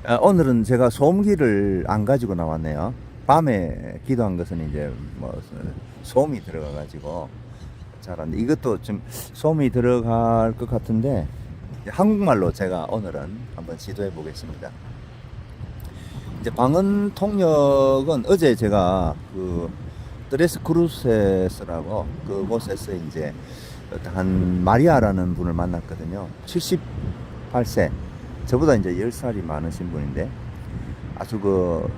오늘은 제가 소음기를 안 가지고 나왔네요. 밤에 기도한 것은 이제 뭐 소음이 들어가 가지고 잘 안 돼. 이것도 좀 소음이 들어갈 것 같은데 한국말로 제가 오늘은 한번 시도해 보겠습니다. 이제 방언 통역은 어제 제가 그 드레스 크루세스라고 그곳에서 이제 한 마리아라는 분을 만났거든요. 78세. 저보다 이제 10살이 많으신 분인데 아주 그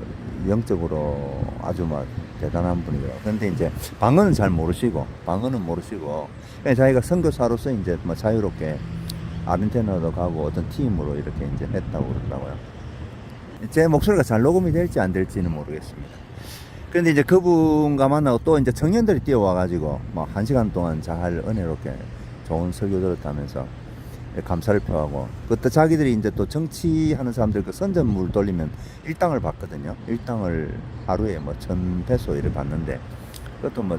영적으로 아주 막 대단한 분이더라고요. 근데 이제 방언은 잘 모르시고 그냥 자기가 선교사로서 이제 뭐 자유롭게 아르헨티나도 가고 어떤 팀으로 이렇게 이제 했다고 그러더라고요. 제 목소리가 잘 녹음이 될지 안 될지는 모르겠습니다. 그런데 이제 그분과 만나고 또 이제 청년들이 뛰어와가지고 뭐 1시간 동안 잘 은혜롭게 좋은 설교 들었다면서 감사를 표하고, 그때 자기들이 이제 또 정치하는 사람들 그 선전물 돌리면 일당을 받거든요. 일당을 하루에 뭐 1,000페소 이렇게 받는데, 그것도 뭐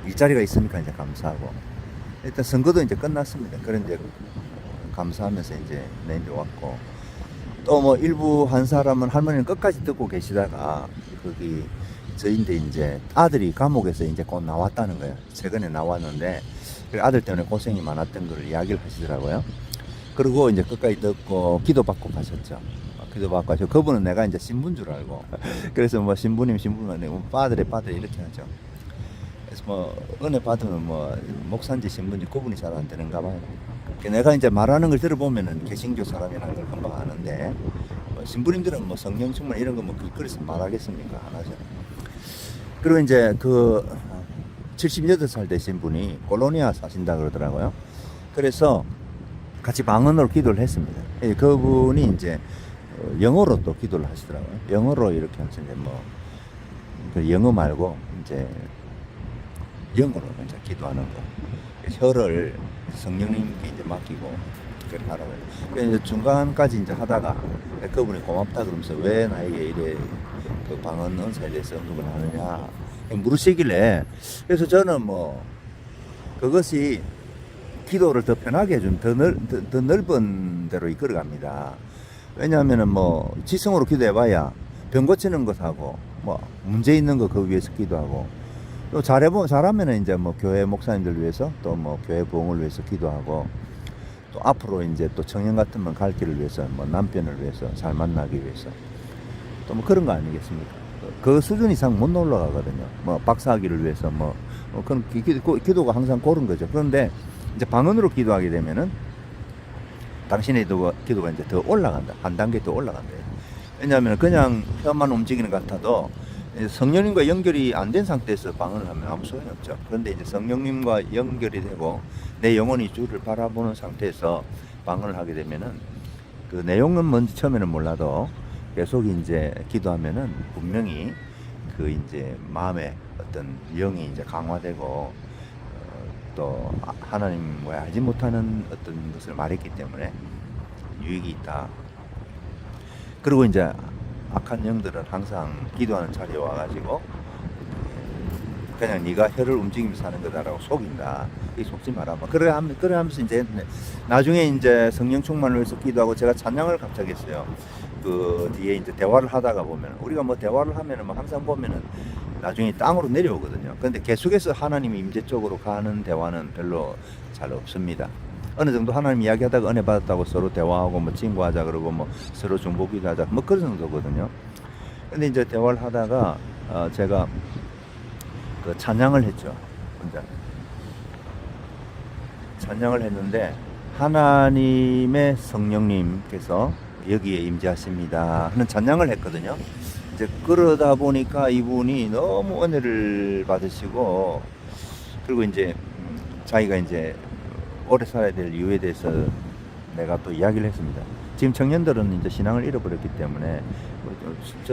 일자리가 있으니까 이제 감사하고, 일단 선거도 이제 끝났습니다. 그런데 감사하면서 이제 내려왔고, 또 뭐 일부 한 사람은 할머니는 끝까지 듣고 계시다가 거기 저인데 이제 아들이 감옥에서 이제 곧 나왔다는 거예요. 최근에 나왔는데 아들 때문에 고생이 많았던 걸 이야기를 하시더라고요. 그리고 이제 끝까지 듣고 기도받고 가셨죠. 기도받고 가셨고, 그분은 내가 이제 신부인 줄 알고 그래서 뭐 신부님 뭐 빠들이 이렇게 하죠. 그래서 뭐 은혜 받으면 뭐 목사인지 신부인지 구분이 잘 안 되는가 봐요. 내가 이제 말하는 걸 들어보면은 개신교 사람이라는 걸 금방 아는데, 뭐 신부님들은 뭐 성령 충만 이런 거 뭐 길거리에서 말하겠습니까? 안 하죠. 그리고 이제 그 78살 되신 분이 콜로니아 사신다 그러더라고요. 그래서 같이 방언으로 기도를 했습니다. 그분이 이제 영어로 또 기도를 하시더라고요. 영어로 이렇게 하시는데 뭐 영어 말고 이제 영어로 이제 기도하는 거. 혀를 성령님께 이제 맡기고 그렇게 하라고 해요. 그래서 이제 중간까지 이제 하다가 그분이 고맙다 그러면서 왜 나에게 이래 그 방언 은사에 대해서 언급을 하느냐 물으시길래, 그래서 저는 뭐 그것이 기도를 더 편하게 해준 더 넓은 데로 이끌어갑니다. 왜냐하면은 뭐 지성으로 기도해봐야 병 고치는 것하고 뭐 문제 있는 거 그 위해서 기도하고, 또 잘하면은 이제 뭐 교회 목사님들 위해서 또 뭐 교회 부흥을 위해서 기도하고, 또 앞으로 이제 또 청년 같으면 갈 길을 위해서 뭐 남편을 위해서 잘 만나기 위해서 또 뭐 그런 거 아니겠습니까? 그 수준 이상 못 올라가거든요. 뭐 박사학위를 위해서 뭐 그런 기도가 항상 그런 거죠. 그런데 이제 방언으로 기도하게 되면은 당신의 기도가 이제 더 올라간다. 한 단계 더 올라간대요. 왜냐하면 그냥 혀만 움직이는 것 같아도 성령님과 연결이 안 된 상태에서 방언을 하면 아무 소용이 없죠. 그런데 이제 성령님과 연결이 되고 내 영혼이 주를 바라보는 상태에서 방언을 하게 되면은 그 내용은 먼저 처음에는 몰라도 계속 이제 기도하면은 분명히 그 이제 마음의 어떤 영이 이제 강화되고, 또 하나님과 알지 못하는 어떤 것을 말했기 때문에 유익이 있다. 그리고 이제 악한 영들은 항상 기도하는 자리에 와가지고 그냥 네가 혀를 움직이면서 사는 거다라고 속인다. 이 속지 마라. 그래 하면서 이제 나중에 이제 성령 충만을 위해서 기도하고, 제가 찬양을 갑자기 했어요. 그 뒤에 이제 대화를 하다가 보면, 우리가 뭐 대화를 하면은 뭐 항상 보면은 나중에 땅으로 내려오거든요. 근데 계속해서 하나님 임재 쪽으로 가는 대화는 별로 잘 없습니다. 어느 정도 하나님 이야기하다가 은혜 받았다고 서로 대화하고 뭐 친구하자 그러고 뭐 서로 중보기도 하자 뭐 그런 정도거든요. 근데 이제 대화를 하다가 제가 그 찬양을 했죠. 혼자 찬양을 했는데 하나님의 성령님께서 여기에 임재하십니다 하는 찬양을 했거든요. 이제 그러다 보니까 이분이 너무 은혜를 받으시고, 그리고 이제 자기가 이제 오래 살아야 될 이유에 대해서 내가 또 이야기를 했습니다. 지금 청년들은 이제 신앙을 잃어버렸기 때문에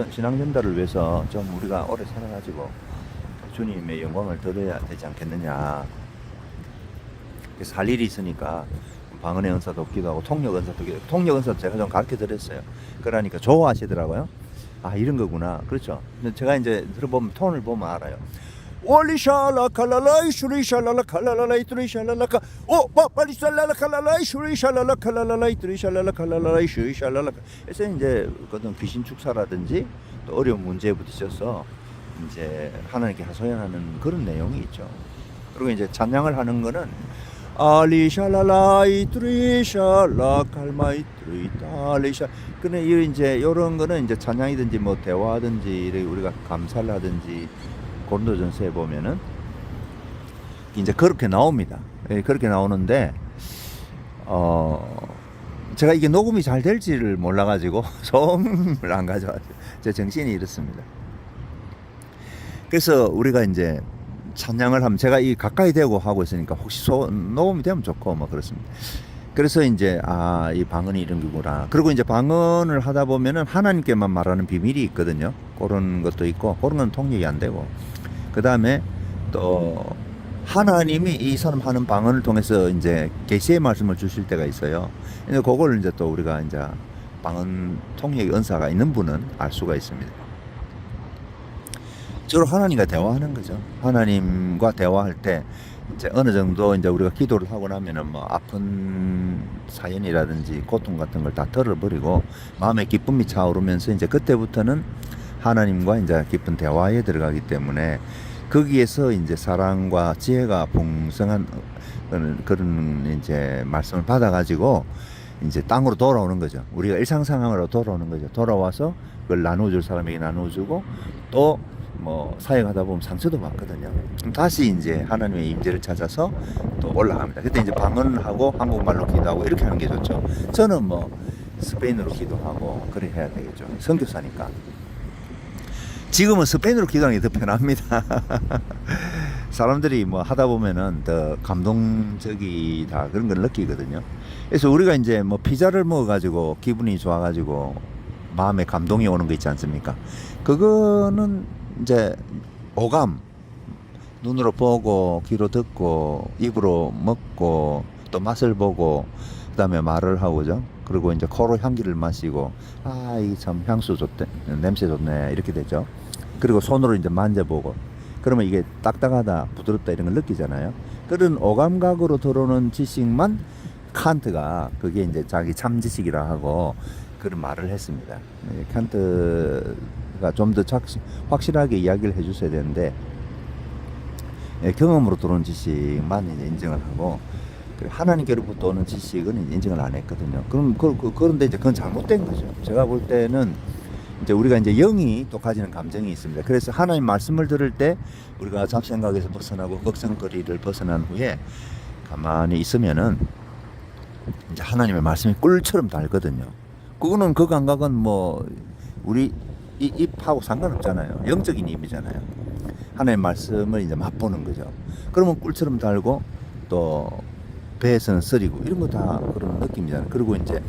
신앙 전달을 위해서 좀 우리가 오래 살아가지고 주님의 영광을 드려야 되지 않겠느냐. 그래서 할 일이 있으니까 방언의 은사도 없기도 하고 통역 은사도 없기도 하고, 통역 은사도 제가 좀 가르쳐 드렸어요. 그러니까 좋아하시더라고요. 아, 이런 거구나. 그렇죠. 근데 제가 이제 들어보면 톤을 보면 알아요. 올리샬라 칼랄라이 슈리샬라라 칼랄라이 뚜리샬라라카 빨리 샬라라 칼랄라이 슈리샬라라 칼랄라이 뚜리샬라라 칼랄라이 슈리샬라라. 그래서 이제 어떤 귀신 축사라든지 또 어려운 문제에 부딪혀서 이제 하나님께 하소연하는 그런 내용이 있죠. 그리고 이제 찬양을 하는 거는 알리샬라라이 뚜리샬라 칼마이 뚜리탈리샬. 근데 이제 이런 거는 이제 찬양이든지 뭐 대화든지 우리가 감사를 하든지 고린도전서에 보면은 이제 그렇게 나옵니다. 예, 그렇게 나오는데 제가 이게 녹음이 잘 될지를 몰라가지고 소음을 안 가져왔어요. 제 정신이 이렇습니다. 그래서 우리가 이제 찬양을 하면 제가 이 가까이 대고 하고 있으니까 혹시 녹음이 되면 좋고 뭐 그렇습니다. 그래서 이제 이 방언이 이런 거구나. 그리고 이제 방언을 하다 보면은 하나님께만 말하는 비밀이 있거든요. 그런 것도 있고 그런 건 통역이 안 되고. 그 다음에 또 하나님이 이 사람 하는 방언을 통해서 이제 계시의 말씀을 주실 때가 있어요. 근데 그걸 이제 또 우리가 이제 방언 통역의 은사가 있는 분은 알 수가 있습니다. 주로 하나님과 대화하는 거죠. 하나님과 대화할 때 이제 어느 정도 이제 우리가 기도를 하고 나면은 뭐 아픈 사연이라든지 고통 같은 걸 다 털어버리고 마음의 기쁨이 차오르면서 이제 그때부터는 하나님과 이제 깊은 대화에 들어가기 때문에 거기에서 이제 사랑과 지혜가 풍성한 그런 이제 말씀을 받아가지고 이제 땅으로 돌아오는 거죠. 우리가 일상 상황으로 돌아오는 거죠. 돌아와서 그걸 나눠줄 사람에게 나눠주고 또 뭐 사역하다 보면 상처도 받거든요. 그럼 다시 이제 하나님의 임재를 찾아서 또 올라갑니다. 그때 이제 방언하고 한국말로 기도하고 이렇게 하는 게 좋죠. 저는 뭐 스페인어로 기도하고 그래 해야 되겠죠. 선교사니까. 지금은 스페인어로 기도하는 게 더 편합니다. 사람들이 뭐 하다 보면은 더 감동적이다 그런 걸 느끼거든요. 그래서 우리가 이제 뭐 피자를 먹어가지고 기분이 좋아가지고 마음에 감동이 오는 거 있지 않습니까? 그거는 이제 오감, 눈으로 보고 귀로 듣고 입으로 먹고 또 맛을 보고 그다음에 말을 하고죠. 그리고 이제 코로 향기를 마시고 이 참 향수 좋대, 냄새 좋네 이렇게 되죠. 그리고 손으로 이제 만져보고 그러면 이게 딱딱하다, 부드럽다 이런 걸 느끼잖아요. 그런 오감각으로 들어오는 지식만 칸트가 그게 이제 자기 참 지식이라 하고 그런 말을 했습니다. 칸트가 좀 더 확실하게 이야기를 해주셔야 되는데 경험으로 들어온 지식만 이제 인정을 하고 하나님께로부터 오는 지식은 인정을 안 했거든요. 그런데 이제 그건 잘못된 거죠. 제가 볼 때는 이제 우리가 이제 영이 또 가지는 감정이 있습니다. 그래서 하나님 말씀을 들을 때 우리가 잡생각에서 벗어나고 걱정거리를 벗어난 후에 가만히 있으면은 이제 하나님의 말씀이 꿀처럼 달거든요. 그거는 그 감각은 뭐 우리 입하고 상관없잖아요. 영적인 입이잖아요. 하나님의 말씀을 이제 맛보는 거죠. 그러면 꿀처럼 달고 또 배에서는 쓰리고 이런 거 다 그런 느낌이잖아요. 그리고 이제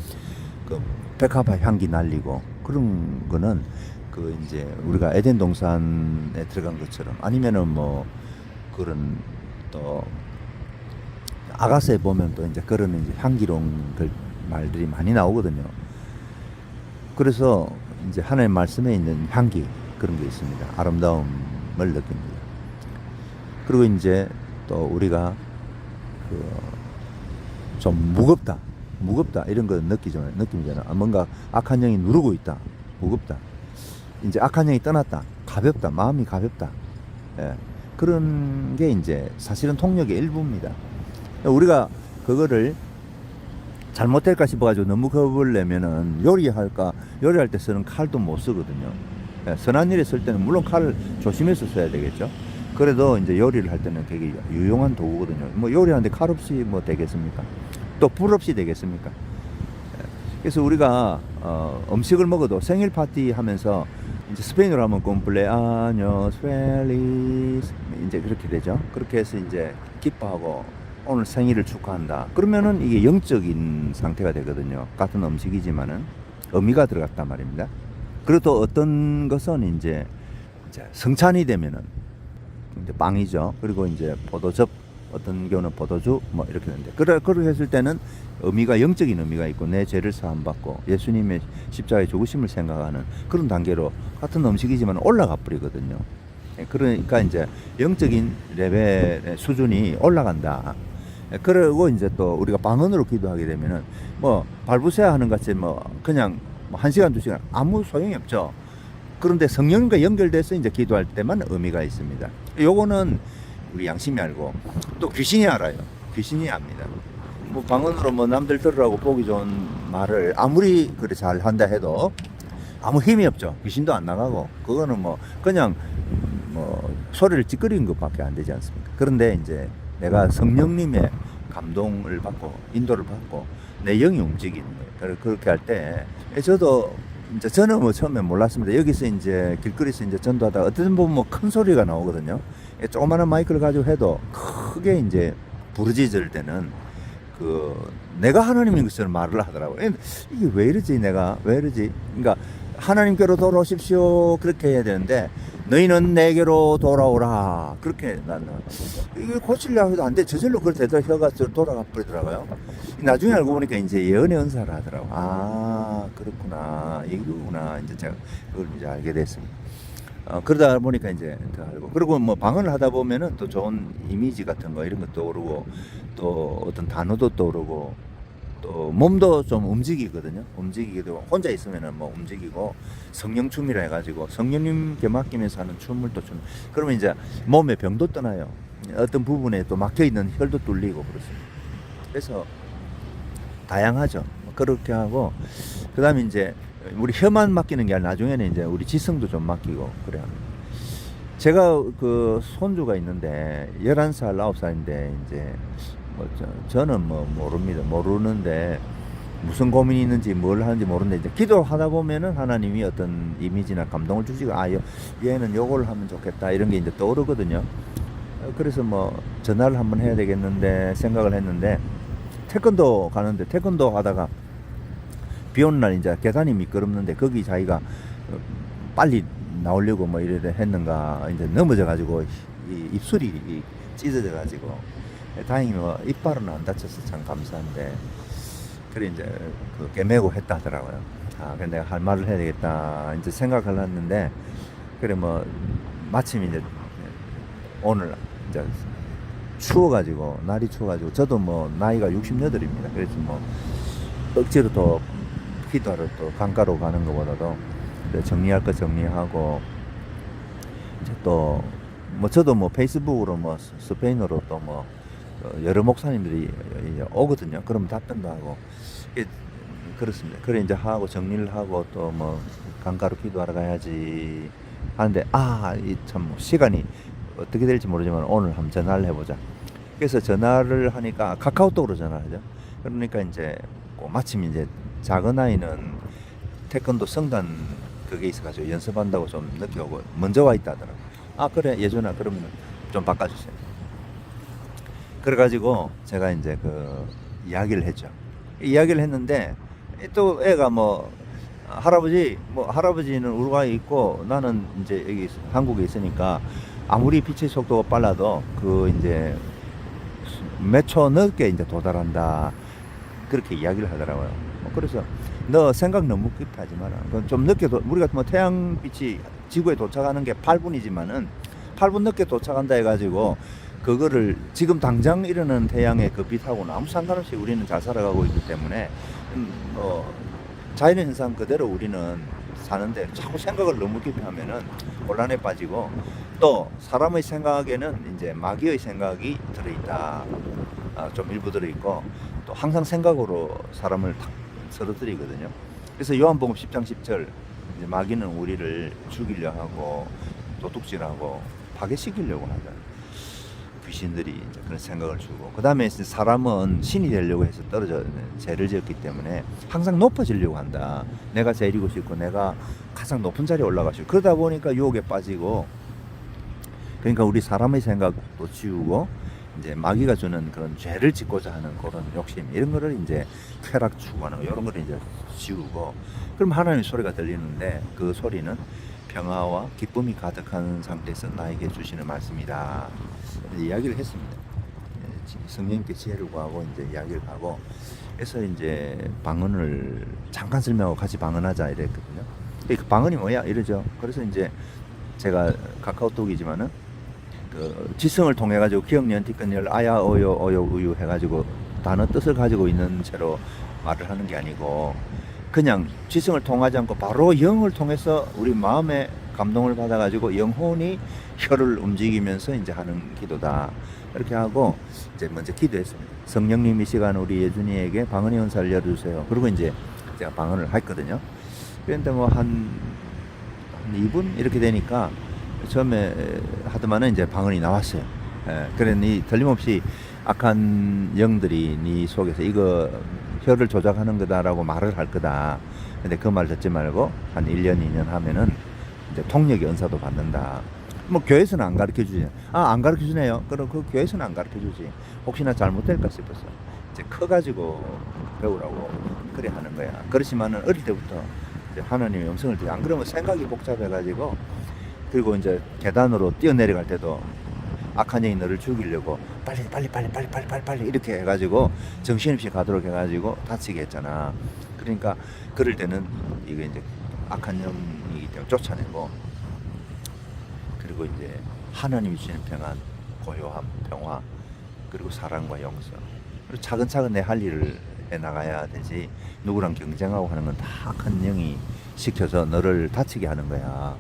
그 백합화 향기 날리고 그런 거는 그 이제 우리가 에덴 동산에 들어간 것처럼 아니면은 뭐 그런 또 아가서에 보면 또 이제 그런 이제 향기로운 말들이 많이 나오거든요. 그래서 이제 하나님의 말씀에 있는 향기 그런 게 있습니다. 아름다움을 느낍니다. 그리고 이제 또 우리가 좀 무겁다 이런 거 느낌이잖아요. 뭔가 악한 영이 누르고 있다, 무겁다. 이제 악한 영이 떠났다, 가볍다, 마음이 가볍다. 예. 그런 게 이제 사실은 통역의 일부입니다. 우리가 그거를 잘못될까 싶어가지고 너무 겁을 내면은 요리할 때 쓰는 칼도 못 쓰거든요. 예. 선한 일에 쓸 때는 물론 칼을 조심해서 써야 되겠죠. 그래도 이제 요리를 할 때는 되게 유용한 도구거든요. 뭐 요리하는데 칼 없이 뭐 되겠습니까? 또 불 없이 되겠습니까? 그래서 우리가 음식을 먹어도 생일 파티 하면서 이제 스페인어로 하면 쿰플레아뇨스 펠리스 이제 그렇게 되죠. 그렇게 해서 이제 기뻐하고 오늘 생일을 축하한다. 그러면은 이게 영적인 상태가 되거든요. 같은 음식이지만은 의미가 들어갔단 말입니다. 그리고 또 어떤 것은 이제 성찬이 되면은 이제 빵이죠. 그리고 이제 포도즙, 어떤 경우는 포도주 뭐 이렇게 되는데 그렇게 했을 때는 의미가 영적인 의미가 있고 내 죄를 사함받고 예수님의 십자가의 죽으심을 생각하는 그런 단계로 같은 음식이지만 올라가 버리거든요. 그러니까 이제 영적인 레벨의 수준이 올라간다. 그리고 이제 또 우리가 방언으로 기도하게 되면은 뭐 발부세야 하는 같이 뭐 그냥 뭐 1시간, 2시간 아무 소용이 없죠. 그런데 성령님과 연결돼서 이제 기도할 때만 의미가 있습니다. 요거는 우리 양심이 알고 또 귀신이 알아요. 귀신이 압니다. 뭐 방언으로 뭐 남들 들으라고 보기 좋은 말을 아무리 그래 잘 한다 해도 아무 힘이 없죠. 귀신도 안 나가고 그거는 뭐 그냥 뭐 소리를 찌끄리는 것밖에 안 되지 않습니까? 그런데 이제 내가 성령님의 감동을 받고 인도를 받고 내 영이 움직이는 거예요. 그렇게 할 때 저도 이제 저는 뭐 처음에 몰랐습니다. 여기서 이제 길거리에서 이제 전도하다가 어떤 보면 뭐 큰 소리가 나오거든요. 조그마한 마이크를 가지고 해도 크게 이제 부르짖을 때는 그 내가 하나님인 것처럼 말을 하더라고요. 이게 왜 이러지? 내가 왜 이러지? 그러니까 하나님께로 돌아오십시오 그렇게 해야 되는데 너희는 내게로 돌아오라 그렇게 나는 이게 고치려고 해도 안 돼. 저절로 그걸 되더라 혀가 돌아가 버리더라고요. 나중에 알고 보니까 이제 예언의 은사를 하더라고. 아 그렇구나 이거구나 이제 제가 그걸 이제 알게 됐습니다. 그러다 보니까 이제 더 알고 그리고 뭐 방언을 하다 보면은 또 좋은 이미지 같은 거 이런 것도 오르고 또 어떤 단어도 떠오르고 또 몸도 좀 움직이거든요. 움직이기도 혼자 있으면은 뭐 움직이고 성령춤이라 해가지고 성령님께 맡기면서 하는 춤을 또 춤. 그러면 이제 몸에 병도 떠나요. 어떤 부분에 또 막혀 있는 혈도 뚫리고 그렇습니다. 그래서 다양하죠. 그렇게 하고 그다음에 이제 우리 혀만 맡기는 게 아니라 나중에는 이제 우리 지성도 좀 맡기고 그래야 합니다. 제가 그 손주가 있는데 11살, 9살인데 이제 뭐 저는 뭐 모릅니다. 모르는데 무슨 고민이 있는지 뭘 하는지 모르는데 이제 기도하다 보면은 하나님이 어떤 이미지나 감동을 주시고 얘는 요걸 하면 좋겠다 이런 게 이제 떠오르거든요. 그래서 뭐 전화를 한번 해야 되겠는데 생각을 했는데 태권도 가는데 태권도 하다가 비 오는 날 이제 계단이 미끄럽는데 거기 자기가 빨리 나오려고 뭐 이래 했는가 이제 넘어져 가지고 입술이 찢어져 가지고 다행히 뭐 이빨은 안 다쳐서 참 감사한데 그래 이제 그 깨매고 했다 하더라고요. 그래 내가 할 말을 해야 되겠다 이제 생각을 했는데 그래 뭐 마침 이제 오늘 이제 추워가지고 날이 추워가지고 저도 뭐 나이가 68입니다. 그래서 뭐 억지로 또 기도하러 또 강가로 가는 것보다도 정리할 거 정리하고 이제 또 뭐 저도 뭐 페이스북으로 뭐 스페인어로 또 뭐 여러 목사님들이 오거든요. 그러면 답변도 하고 그렇습니다. 그래 이제 하고 정리를 하고 또 뭐 강가로 기도하러 가야지 하는데 참 시간이 어떻게 될지 모르지만 오늘 한번 전화를 해보자. 그래서 전화를 하니까 카카오톡으로 전화하죠. 그러니까 이제 마침 이제 작은 아이는 태권도 성단 그게 있어가지고 연습한다고 좀 늦게 오고 먼저 와 있다 하더라고. 그래 예준아 그러면 좀 바꿔주세요. 그래가지고 제가 이제 그 이야기를 했죠. 이야기를 했는데 또 애가 뭐 할아버지는 우루과이에 있고 나는 이제 여기 한국에 있으니까 아무리 빛의 속도가 빨라도 그 이제 몇 초 늦게 이제 도달한다 그렇게 이야기를 하더라고요. 그래서 너 생각 너무 깊게 하지 마라. 좀 늦게 우리가 뭐 태양빛이 지구에 도착하는 게 8분이지만은 8분 늦게 도착한다 해가지고 그거를 지금 당장 일어나는 태양의 그 빛하고는 아무 상관없이 우리는 잘 살아가고 있기 때문에 자연 현상 그대로 우리는 사는데 자꾸 생각을 너무 깊이 하면은 곤란에 빠지고 또 사람의 생각에는 이제 마귀의 생각이 들어있다. 좀 일부 들어있고 또 항상 생각으로 사람을 탁 쓰러뜨리거든요. 그래서 요한복음 10장 10절 이제 마귀는 우리를 죽이려 하고 도둑질하고 파괴시키려고 하잖아요. 귀신들이 이제 그런 생각을 주고 그 다음에 사람은 신이 되려고 해서 죄를 지었기 때문에 항상 높아지려고 한다. 내가 제일이고 싶고 내가 가장 높은 자리에 올라가시고 그러다 보니까 유혹에 빠지고 그러니까 우리 사람의 생각도 지우고 이제 마귀가 주는 그런 죄를 짓고자 하는 그런 욕심 이런 거를 이제 쾌락 추구하는 거 이런 거를 이제 지우고 그럼 하나님의 소리가 들리는데 그 소리는 평화와 기쁨이 가득한 상태에서 나에게 주시는 말씀이다. 이야기를 했습니다. 성령님께 지혜를 구하고 이제 이야기를 하고 그래서 이제 방언을 잠깐 설명하고 같이 방언하자 이랬거든요. 그 방언이 뭐야 이러죠. 그래서 이제 제가 카카오톡이지만은 그 지성을 통해 가지고 기억 연티끈열 아야 어요 어요 우유 해가지고 단어 뜻을 가지고 있는 채로 말을 하는 게 아니고 그냥 지성을 통하지 않고 바로 영을 통해서 우리 마음의 감동을 받아가지고 영혼이 혀를 움직이면서 이제 하는 기도다. 이렇게 하고 이제 먼저 기도했습니다. 성령님 이 시간 우리 예준이에게 방언의 은사를 열어주세요. 그리고 이제 제가 방언을 했거든요. 그런데 뭐 한 2분 이렇게 되니까 처음에 하더만은 이제 방언이 나왔어요. 예, 그러니 틀림없이 악한 영들이 네 속에서 이거 혀를 조작하는 거다라고 말을 할 거다. 근데 그 말 듣지 말고 한 1년, 2년 하면은 이제 통역의 은사도 받는다. 뭐 교회에서는 안 가르쳐 주지. 아, 안 가르쳐 주네요. 그럼 그 교회에서는 안 가르쳐 주지. 혹시나 잘못될까 싶어서 이제 커가지고 배우라고 그래 하는 거야. 그렇지만은 어릴 때부터 이제 하나님의 음성을 듣지. 안 그러면 생각이 복잡해가지고 그리고 이제 계단으로 뛰어내려갈 때도 악한 영이 너를 죽이려고 빨리 이렇게 해가지고 정신없이 가도록 해가지고 다치게 했잖아. 그러니까 그럴 때는 이게 이제 악한 영이기 때문에 쫓아내고 그리고 이제 하나님이 주시는 평안, 고요함, 평화 그리고 사랑과 용서 그리고 차근차근 내 할 일을 해나가야 되지 누구랑 경쟁하고 하는 건 다 악한 영이 시켜서 너를 다치게 하는 거야.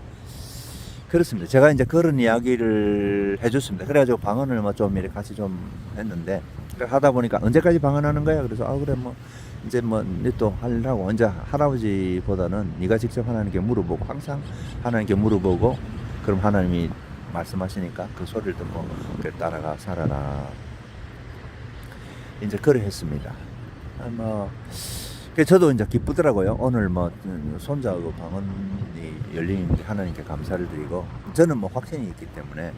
그렇습니다. 제가 이제 그런 이야기를 해줬습니다. 그래가지고 방언을 뭐 좀 이렇게 같이 좀 했는데 하다 보니까 언제까지 방언하는 거야? 그래서 아 그래 뭐 이제 뭐 또 하려고 언제 할아버지보다는 네가 직접 하나님께 물어보고 항상 하나님께 물어보고 그럼 하나님이 말씀하시니까 그 소리를 듣고 그래 따라가 살아라. 이제 그래 했습니다. 뭐 저도 이제 기쁘더라고요. 오늘 뭐 손자하고 방언이 열리는데 하나님께 감사를 드리고 저는 뭐 확신이 있기 때문에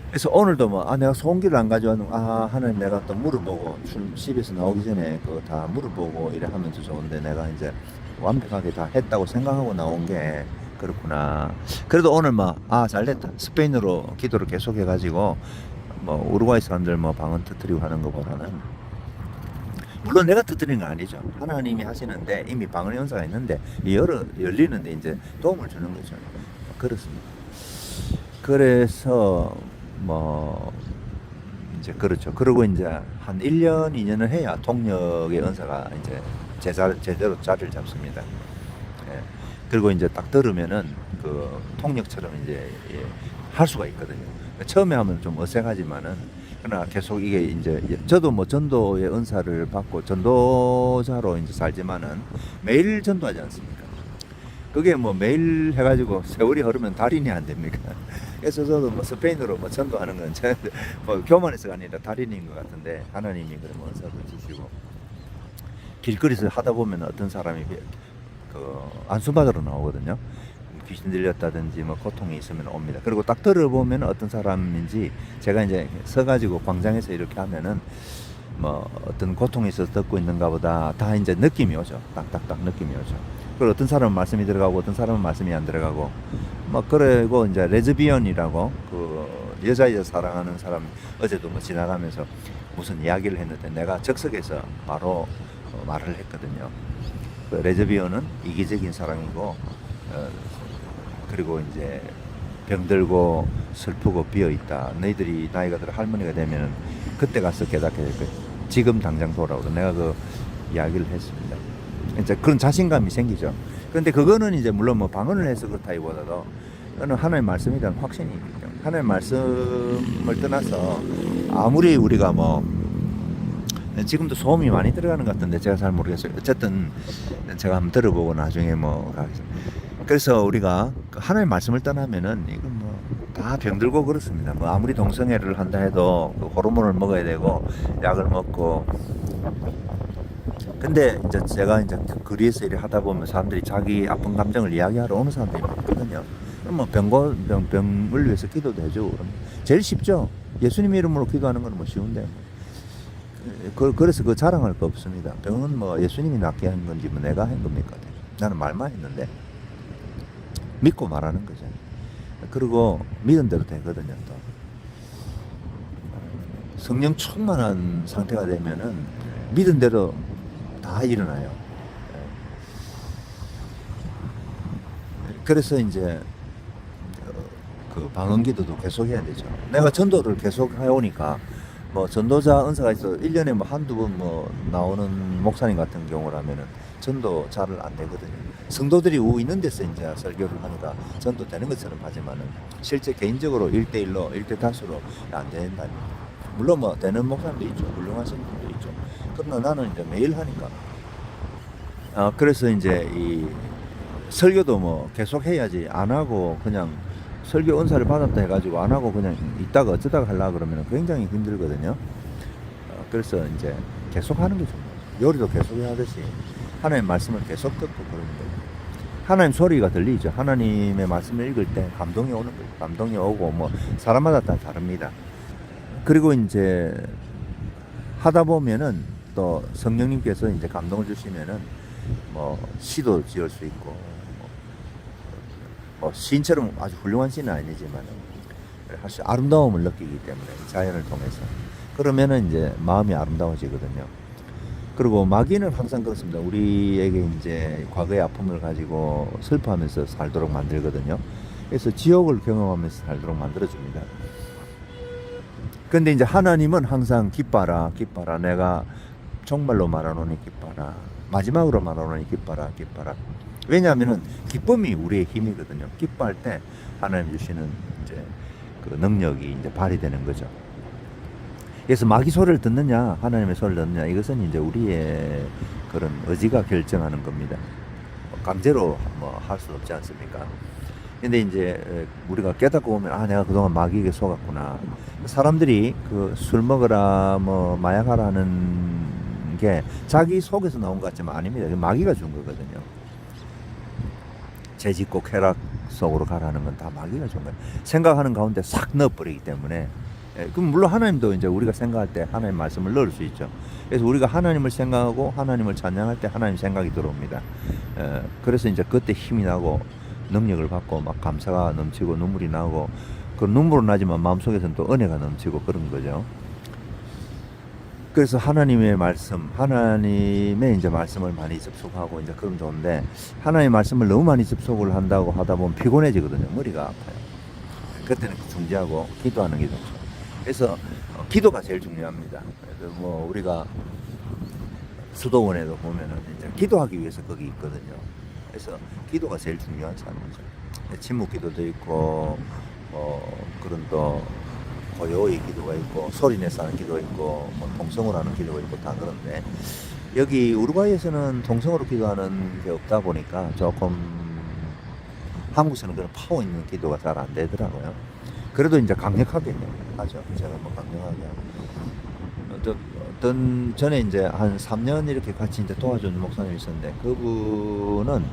그래서 오늘도 뭐 내가 소음기를 안 가져왔는 하나님 내가 또 물어보고 집에서 나오기 전에 그거 다 물어보고 이래 하면서 좋은데 내가 이제 완벽하게 다 했다고 생각하고 나온 게 그렇구나. 그래도 오늘 뭐 잘됐다. 스페인어로 기도를 계속 해가지고 뭐 우루과이 사람들 뭐 방언 터뜨리고 하는 것보다는 물론 내가 터뜨리는 건 아니죠. 하나님이 하시는데 이미 방언의 은사가 있는데 열리는데 이제 도움을 주는 거죠. 그렇습니다. 그래서 뭐 이제 그렇죠. 그리고 이제 한 1년, 2년을 해야 통역의 은사가 이제 제대로 자리를 잡습니다. 예. 그리고 이제 딱 들으면은 그 통역처럼 이제 할 수가 있거든요. 처음에 하면 좀 어색하지만은 그러나 계속 이게 이제 저도 뭐 전도의 은사를 받고 전도자로 이제 살지만은 매일 전도하지 않습니까? 그게 뭐 매일 해가지고 세월이 흐르면 달인이 안 됩니까? 그래서 저도 뭐 스페인어로 뭐 전도하는 건 뭐 교만해서가 아니라 달인인 것 같은데 하나님이 그런 은사도 주시고 길거리에서 하다 보면 어떤 사람이 그 안수받으러 나오거든요. 귀신 들렸다든지 뭐 고통이 있으면 옵니다. 그리고 딱 들어보면 어떤 사람인지 제가 이제 서가지고 광장에서 이렇게 하면은 뭐 어떤 고통이 있어서 듣고 있는가 보다 다 이제 느낌이 오죠. 딱딱딱 느낌이 오죠. 그리고 어떤 사람은 말씀이 들어가고 어떤 사람은 말씀이 안 들어가고 뭐 그리고 이제 레즈비언이라고 그 여자 사랑하는 사람 어제도 뭐 지나가면서 무슨 이야기를 했는데 내가 적석에서 바로 말을 했거든요. 그 레즈비언은 이기적인 사랑이고 그리고 이제 병들고 슬프고 비어있다. 너희들이 나이가 들어 할머니가 되면 그때 가서 깨닫게 될 거야. 지금 당장 돌아오라. 내가 그 이야기를 했습니다. 이제 그런 자신감이 생기죠. 그런데 그거는 이제 물론 뭐 방언을 해서 그렇다기보다도 그거는 하나님의 말씀에 대한 확신이 있기 때문에 하나님의 말씀을 떠나서 아무리 우리가 뭐 지금도 소음이 많이 들어가는 것 같은데 제가 잘 모르겠어요. 어쨌든 제가 한번 들어보고 나중에 뭐 가겠습니다. 그래서 우리가 하나님의 말씀을 떠나면은 이건 뭐 다 병들고 그렇습니다. 뭐 아무리 동성애를 한다 해도 그 호르몬을 먹어야 되고 약을 먹고 근데 이제 제가 이제 거리에서 일을 하다 보면 사람들이 자기 아픈 감정을 이야기하러 오는 사람들이 많거든요. 그럼 뭐 병을 위해서 기도도 해주고 제일 쉽죠. 예수님 이름으로 기도하는 건 뭐 쉬운데 그래서 그 자랑할 거 없습니다. 병은 뭐 예수님이 낫게 한 건지 뭐 내가 한 겁니까? 나는 말만 했는데 믿고 말하는 거죠. 그리고 믿은 대로 되거든요. 또 성령 충만한 상태가 되면은 믿은 대로 다 일어나요. 그래서 이제 그 방언기도도 계속 해야 되죠. 내가 전도를 계속 해오니까 뭐 전도자 은사가 있어 1년에 뭐 한두 번 뭐 나오는 목사님 같은 경우라면은 전도 잘을 안 되거든요. 성도들이 있는 데서 이제 설교를 하니까 전도 되는 것처럼 하지만은 실제 개인적으로 1대1로 1대 다수로 안 된다. 물론 뭐 되는 목사님도 있죠. 훌륭하신 분도 있죠. 그러나 나는 이제 매일 하니까 그래서 이제 이 설교도 뭐 계속 해야지 안 하고 그냥 설교 은사를 받았다 해가지고 안 하고 그냥 있다가 어쩌다가 하려고 그러면 굉장히 힘들거든요. 그래서 이제 계속 하는 게 좋은 거죠. 요리도 계속 해야 하듯이 하나님 말씀을 계속 듣고 그러는 거예요. 하나님 소리가 들리죠. 하나님의 말씀을 읽을 때 감동이 오는 거예요. 감동이 오고 뭐 사람마다 다 다릅니다. 그리고 이제 하다 보면은 또 성령님께서 이제 감동을 주시면은 뭐 시도 지을 수 있고 뭐 시인처럼 아주 훌륭한 시는 아니지만 사실 아름다움을 느끼기 때문에 자연을 통해서 그러면은 이제 마음이 아름다워지거든요. 그리고 마귀는 항상 그렇습니다. 우리에게 이제 과거의 아픔을 가지고 슬퍼하면서 살도록 만들거든요. 그래서 지옥을 경험하면서 살도록 만들어줍니다. 근데 이제 하나님은 항상 기뻐라, 기뻐라. 내가 정말로 말하노니 기뻐라. 마지막으로 말하노니 기뻐라, 기뻐라. 왜냐하면은 기쁨이 우리의 힘이거든요. 기뻐할 때 하나님 주시는 이제 그 능력이 이제 발휘되는 거죠. 그래서 마귀 소리를 듣느냐, 하나님의 소리를 듣느냐, 이것은 이제 우리의 그런 의지가 결정하는 겁니다. 강제로 뭐 할 수 없지 않습니까? 근데 이제 우리가 깨닫고 보면 내가 그동안 마귀에게 속았구나. 사람들이 그 술 먹으라, 뭐 마약하라는 게 자기 속에서 나온 것 같지만 아닙니다. 마귀가 준 거거든요. 재짓고 쾌락 속으로 가라는 건 다 마귀가 준 거예요. 생각하는 가운데 싹 넣어버리기 때문에. 그럼 물론 하나님도 이제 우리가 생각할 때 하나님 말씀을 넣을 수 있죠. 그래서 우리가 하나님을 생각하고 하나님을 찬양할 때 하나님 생각이 들어옵니다. 그래서 이제 그때 힘이 나고 능력을 받고 막 감사가 넘치고 눈물이 나고 그 눈물은 나지만 마음속에서는 또 은혜가 넘치고 그런 거죠. 그래서 하나님의 말씀, 하나님의 이제 말씀을 많이 접속하고 이제 그러면 좋은데 하나님의 말씀을 너무 많이 접속을 한다고 하다 보면 피곤해지거든요. 머리가 아파요. 그때는 중지하고 기도하는 게 좋죠. 그래서 기도가 제일 중요합니다. 그래서 뭐 우리가 수도원에도 보면은 이제 기도하기 위해서 거기 있거든요. 그래서 기도가 제일 중요한 삶이죠. 침묵 기도도 있고 그런 또 고요의 기도가 있고 소리내서 하는 기도가 있고 뭐 통성으로 하는 기도가 있고 다 그런데 여기 우루과이에서는 통성으로 기도하는 게 없다 보니까 조금 한국에서는 그런 파워 있는 기도가 잘 안 되더라고요. 그래도 이제 강력하게 하죠. 제가 뭐 강력하게 하고. 어떤 전에 이제 한 3년 이렇게 같이 이제 도와준 목사님이 있었는데 그분은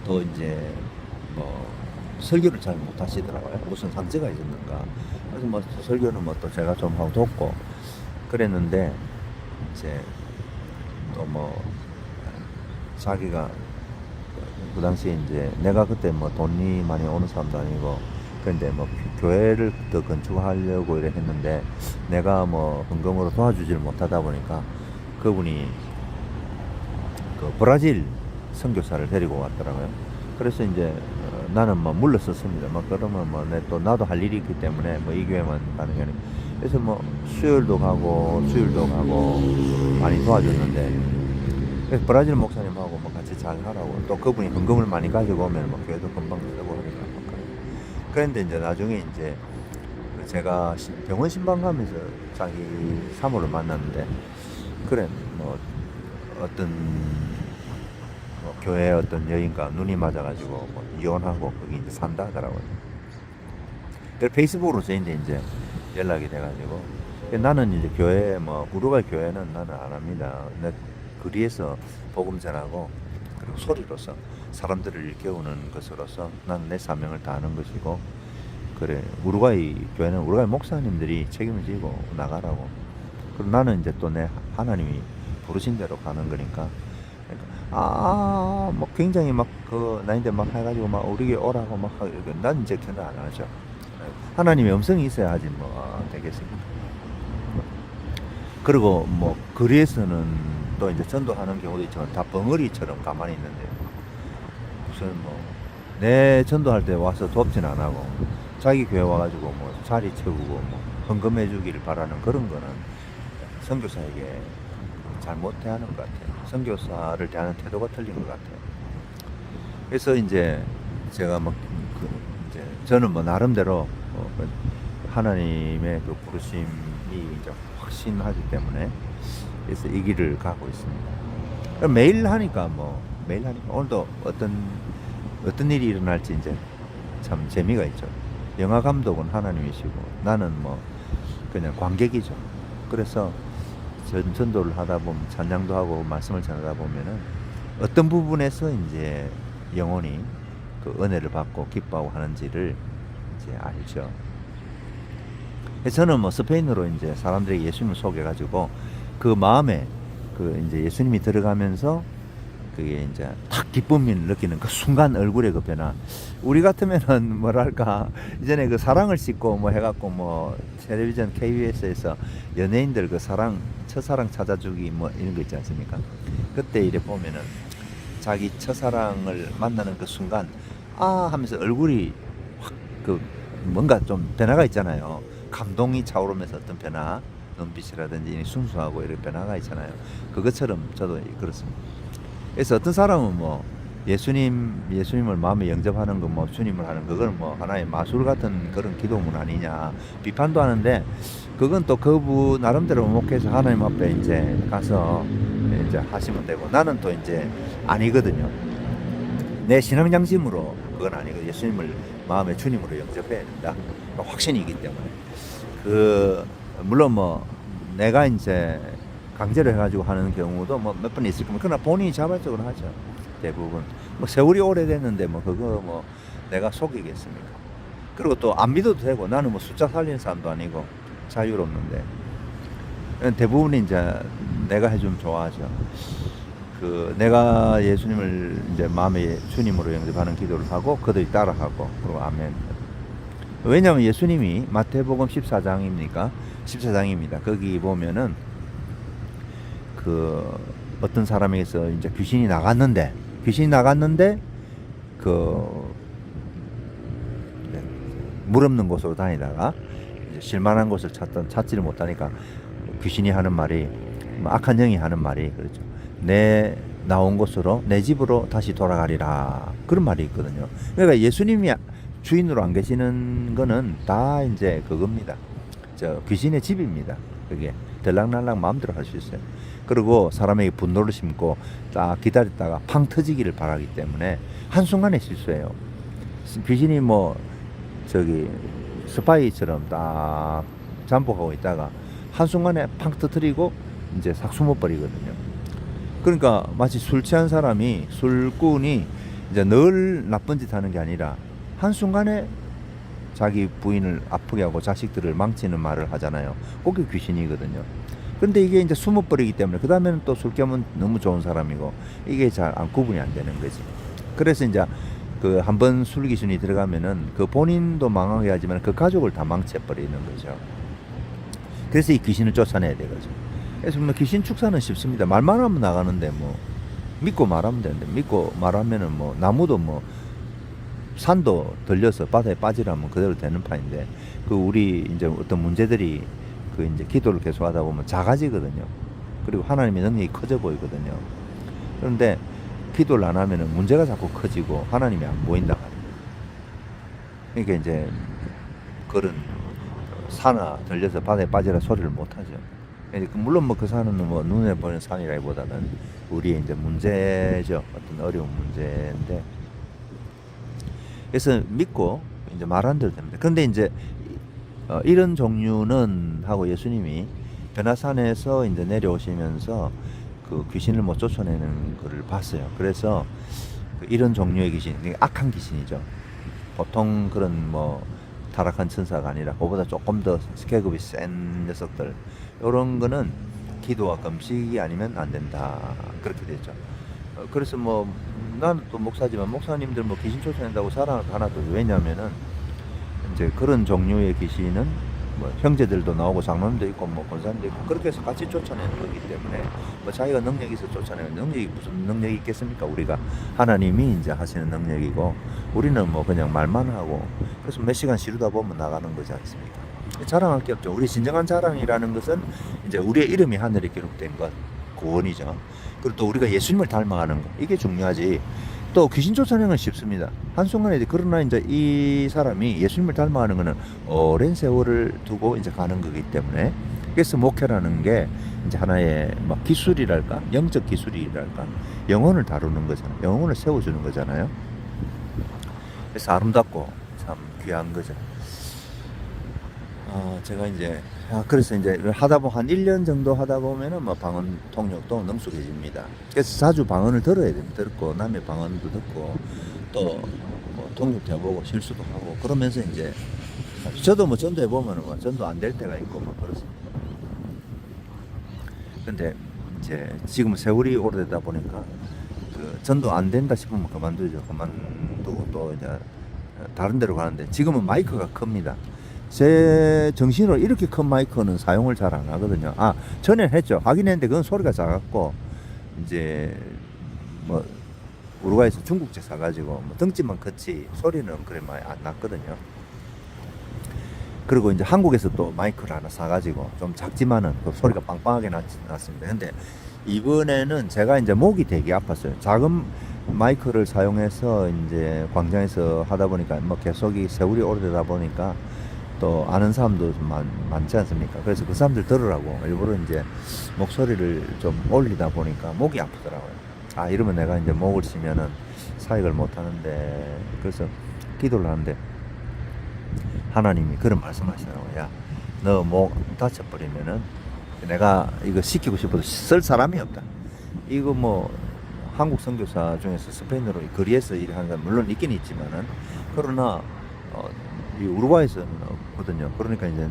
또 이제 뭐 설교를 잘 못 하시더라고요. 무슨 상처가 있었는가. 그래서 뭐 설교는 뭐 또 제가 좀 하고 돕고 그랬는데 이제 또 뭐 자기가 그 당시에 이제 내가 그때 뭐 돈이 많이 오는 사람도 아니고 그런데 뭐 교회를 더 건축하려고 이래 했는데 내가 뭐 헌금으로 도와주질 못하다 보니까 그분이 그 브라질 선교사를 데리고 왔더라고요. 그래서 이제 나는 뭐 물러섰습니다. 뭐 그러면 뭐 나도 할 일이 있기 때문에 뭐 이 교회만 가는 게 아니고 그래서 뭐 수요일도 가고 주일도 가고 많이 도와줬는데 그래서 브라질 목사님하고 뭐 같이 잘 하라고 또 그분이 헌금을 많이 가지고 오면 뭐 교회도 금방 되고 하니까 그런데 이제 나중에 이제 제가 병원 신방 가면서 자기 사모를 만났는데 그래 뭐 어떤 뭐 교회 어떤 여인과 눈이 맞아가지고 뭐 이혼하고 거기 이제 산다 하더라고요. 그래서 페이스북으로 저인데 이제 연락이 돼가지고 나는 이제 교회 뭐 우루과이 교회는 나는 안 합니다. 내 거리에서 복음 전하고 그리고 소리로서 사람들을 일깨우는 것으로서 나는 내 사명을 다하는 것이고 그래 우루과이 교회는 우루과이 목사님들이 책임을 지고 나가라고 그리고 나는 이제 또 내 하나님이 부르신 대로 가는 거니까 뭐 굉장히 막 그 나인데 막 해가지고 막 우리 교회 오라고 막 하고 난 이제 견뎌 안 하죠. 하나님의 음성이 있어야 하지 뭐 되겠습니다. 그리고 뭐 거리에서는 또 이제 전도하는 경우도 있지만 다 벙어리처럼 가만히 있는데 무슨 뭐 내 전도할 때 와서 돕진 안 하고 자기 교회 와가지고 뭐 자리 채우고 뭐 헌금해 주기를 바라는 그런 거는 선교사에게 잘못 대하는 것 같아요. 선교사를 대하는 태도가 틀린 것 같아요. 그래서 이제 제가 뭐 이제 저는 뭐 나름대로 그 하나님의 그 부르심이 이제 확신하기 때문에 그래서 이 길을 가고 있습니다. 매일 하니까 오늘도 어떤 일이 일어날지 이제 참 재미가 있죠. 영화 감독은 하나님이시고 나는 뭐 그냥 관객이죠. 그래서 전도를 하다 보면 찬양도 하고 말씀을 전하다 보면은 어떤 부분에서 이제 영혼이 그 은혜를 받고 기뻐하고 하는지를 이제 알죠. 그래서 저는 뭐 스페인어로 이제 사람들에게 예수님을 소개해가지고 그 마음에 그 이제 예수님이 들어가면서 그게 이제 탁 기쁨을 느끼는 그 순간 얼굴의 그 변화. 우리 같으면은 뭐랄까 이전에 그 사랑을 싣고 뭐 해갖고 뭐 텔레비전 KBS에서 연예인들 그 첫사랑 찾아주기 뭐 이런 거 있지 않습니까? 그때 이래 보면은 자기 첫사랑을 만나는 그 순간 아 하면서 얼굴이 확 그 뭔가 좀 변화가 있잖아요. 감동이 차오르면서 어떤 변화, 눈빛이라든지 순수하고 이런 변화가 있잖아요. 그것처럼 저도 그렇습니다. 그래서 어떤 사람은 뭐 예수님을 마음에 영접하는 거 뭐 주님을 하는 그건 뭐 하나의 마술 같은 그런 기도문 아니냐 비판도 하는데 그건 또 그분 나름대로 목회해서 하나님 앞에 이제 가서 이제 하시면 되고 나는 또 이제 아니거든요. 내 신앙 양심으로 그건 아니고 예수님을 마음의 주님으로 영접해야 된다. 확신이기 때문에 물론 뭐 내가 이제 강제로 해가지고 하는 경우도 뭐 몇 번 있을 겁니다. 그러나 본인이 자발적으로 하죠. 대부분. 뭐 세월이 오래됐는데 뭐 그거 뭐 내가 속이겠습니까? 그리고 또 안 믿어도 되고 나는 뭐 숫자 살리는 사람도 아니고 자유롭는데 대부분이 이제 내가 해주면 좋아하죠. 내가 예수님을 이제 마음의 주님으로 영접하는 기도를 하고 그들이 따라하고 그리고 아멘. 왜냐하면 예수님이 마태복음 14장입니까? 14장입니다. 거기 보면은 어떤 사람에게서 이제 귀신이 나갔는데 물 없는 곳으로 다니다가 이제 실만한 곳을 찾지를 못하니까 귀신이 하는 말이 악한 영이 하는 말이 그렇죠. 내 나온 곳으로 내 집으로 다시 돌아가리라 그런 말이 있거든요. 그러니까 예수님이 주인으로 안 계시는 거는 다 이제 그겁니다. 귀신의 집입니다. 그게 들락날락 마음대로 할 수 있어요. 그리고 사람에게 분노를 심고 딱 기다렸다가 팡 터지기를 바라기 때문에 한순간에 실수해요. 귀신이 스파이처럼 딱 잠복하고 있다가 한순간에 팡 터뜨리고 이제 싹 숨어버리거든요. 그러니까 마치 술 취한 사람이 술꾼이 이제 늘 나쁜 짓 하는 게 아니라 한순간에 자기 부인을 아프게 하고 자식들을 망치는 말을 하잖아요. 그게 귀신이거든요. 근데 이게 이제 숨어버리기 때문에 그 다음에는 또 술 깨면 너무 좋은 사람이고 이게 잘 구분이 안 되는 거지. 그래서 이제 한번 술 기준이 들어가면은 그 본인도 망하게 하지만 그 가족을 다 망쳐버리는 거죠. 그래서 이 귀신을 쫓아내야 되거든요. 그래서 뭐 귀신 축사는 쉽습니다. 말만 하면 나가는데 뭐 믿고 말하면 되는데 믿고 말하면은 뭐 나무도 뭐 산도 들려서 바다에 빠지라면 그대로 되는 판인데 우리 이제 어떤 문제들이 이제 기도를 계속 하다 보면 작아지거든요. 그리고 하나님의 능력이 커져 보이거든요. 그런데 기도를 안 하면은 문제가 자꾸 커지고 하나님이 안 보인다 말이에요. 그러니까 이제 그런 산아 들려서 바다에 빠지라 소리를 못 하죠. 물론 그 산은 뭐 눈에 보이는 산이라기보다는 우리의 이제 문제죠. 어떤 어려운 문제인데 그래서 믿고 이제 말한 대로 됩니다. 그런데 이제 이런 종류는 하고 예수님이 변화산에서 이제 내려오시면서 그 귀신을 못 쫓아내는 것을 봤어요. 그래서 이런 종류의 귀신, 악한 귀신이죠. 보통 그런 뭐 타락한 천사가 아니라 그보다 조금 더 계급이 센 녀석들 이런 거는 기도와 금식이 아니면 안 된다 그렇게 됐죠. 그래서 뭐 나는 또 목사지만 목사님들 뭐 귀신 쫓아낸다고 사랑을 하나도 왜냐면은 이제 그런 종류의 귀신은 뭐 형제들도 나오고 장로님도 있고 뭐 권사님도 있고 그렇게 해서 같이 쫓아내는 거기 때문에 뭐 자기가 능력이 있어 쫓아내는 능력이 무슨 능력이 있겠습니까? 우리가 하나님이 이제 하시는 능력이고 우리는 뭐 그냥 말만 하고 그래서 몇 시간 지르다 보면 나가는 거지 않습니까? 자랑할 게 없죠. 우리 진정한 자랑이라는 것은 이제 우리의 이름이 하늘에 기록된 것 구원이죠. 그리고 또 우리가 예수님을 닮아가는 것 이게 중요하지. 또 귀신 쫓아내는 건 쉽습니다. 한순간에 그러나 이제 이 사람이 예수님을 닮아가는 것은 오랜 세월을 두고 이제 가는 거기 때문에 그래서 목회라는 게 이제 하나의 뭐 기술이랄까 영적 기술이랄까 영혼을 다루는 거잖아요. 영혼을 세워주는 거잖아요. 그래서 아름답고 참 귀한 거죠. 제가 이제 그래서 이제 하다 보면 한 1년 정도 하다 보면은 뭐 방언 통역도 능숙해집니다. 그래서 자주 방언을 들어야 됩니다. 듣고 남의 방언도 듣고 또 뭐 통역도 해보고 실수도 하고 그러면서 이제 저도 뭐 전도해 보면은 뭐 전도 안 될 때가 있고 뭐 그렇습니다. 근데 이제 지금 세월이 오래되다 보니까 그 전도 안 된다 싶으면 그만두죠. 그만두고 또 이제 다른 데로 가는데 지금은 마이크가 큽니다. 제 정신으로 이렇게 큰 마이크는 사용을 잘 안 하거든요. 전에 했죠. 하긴 했는데 그건 소리가 작았고, 이제, 뭐, 우루과이에서 중국제 사가지고, 뭐 등집만 컸지, 소리는 그래 많이 안 났거든요. 그리고 이제 한국에서 또 마이크를 하나 사가지고, 좀 작지만은 그 소리가 빵빵하게 났습니다. 근데 이번에는 제가 이제 목이 되게 아팠어요. 작은 마이크를 사용해서 이제 광장에서 하다 보니까, 뭐 계속이 세월이 오래되다 보니까, 또 아는 사람도 좀 많지 않습니까? 그래서 그 사람들 들으라고 일부러 이제 목소리를 좀 올리다 보니까 목이 아프더라고요. 이러면 내가 이제 목을 쉬면은 사역을 못 하는데 그래서 기도를 하는데 하나님이 그런 말씀하시더라고요. 야, 너 목 다쳐버리면은 내가 이거 시키고 싶어도 쓸 사람이 없다. 이거 뭐 한국 선교사 중에서 스페인어로 거리에서 일하는 건 물론 있긴 있지만은 그러나 이 우루과이에서는 없거든요. 그러니까 이제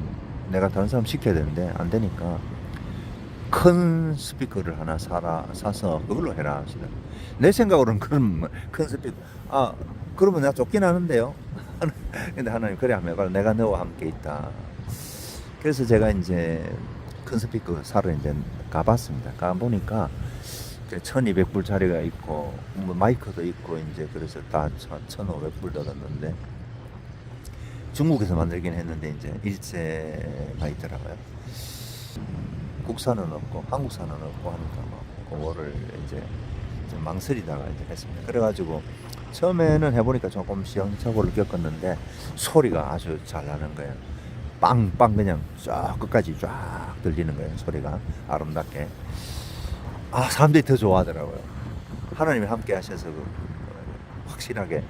내가 다른 사람 시켜야 되는데 안 되니까 큰 스피커를 하나 사서 그걸로 해라 하시다. 내 생각으로는 그런 큰 스피커 그러면 내가 쫓긴 하는데요. 근데 하나님 그래 하면 내가 너와 함께 있다. 그래서 제가 이제 큰 스피커 사러 이제 가봤습니다. 가보니까 1200불짜리가 있고 뭐 마이크도 있고 이제 그래서 다 1500불 들었는데 중국에서 만들긴 했는데 이제 일제가 있더라고요. 국산은 없고 한국산은 없고 하니까 뭐 그거를 이제 좀 망설이다가 이제 했습니다. 그래가지고 처음에는 해보니까 조금 시행착오를 겪었는데 소리가 아주 잘 나는 거예요. 빵빵 그냥 쫙 끝까지 쫙 들리는 거예요. 소리가 아름답게. 사람들이 더 좋아하더라고요. 하나님이 함께 하셔서 확실하게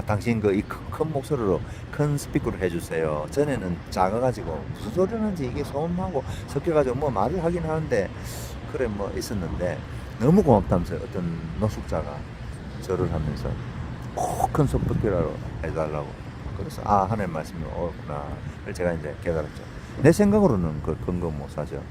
당신 그 이 큰 목소리로 큰 스피커로 해주세요. 전에는 작아가지고 무슨 소리를 하는지 이게 소음하고 섞여가지고 뭐 말을 하긴 하는데 그래 뭐 있었는데 너무 고맙다면서요. 어떤 노숙자가 절을 하면서 꼭 큰 스피커로 해달라고. 그래서 하나님 말씀이 옳구나. 그래서 제가 이제 깨달았죠. 내 생각으로는 그 큰 거 못 사죠.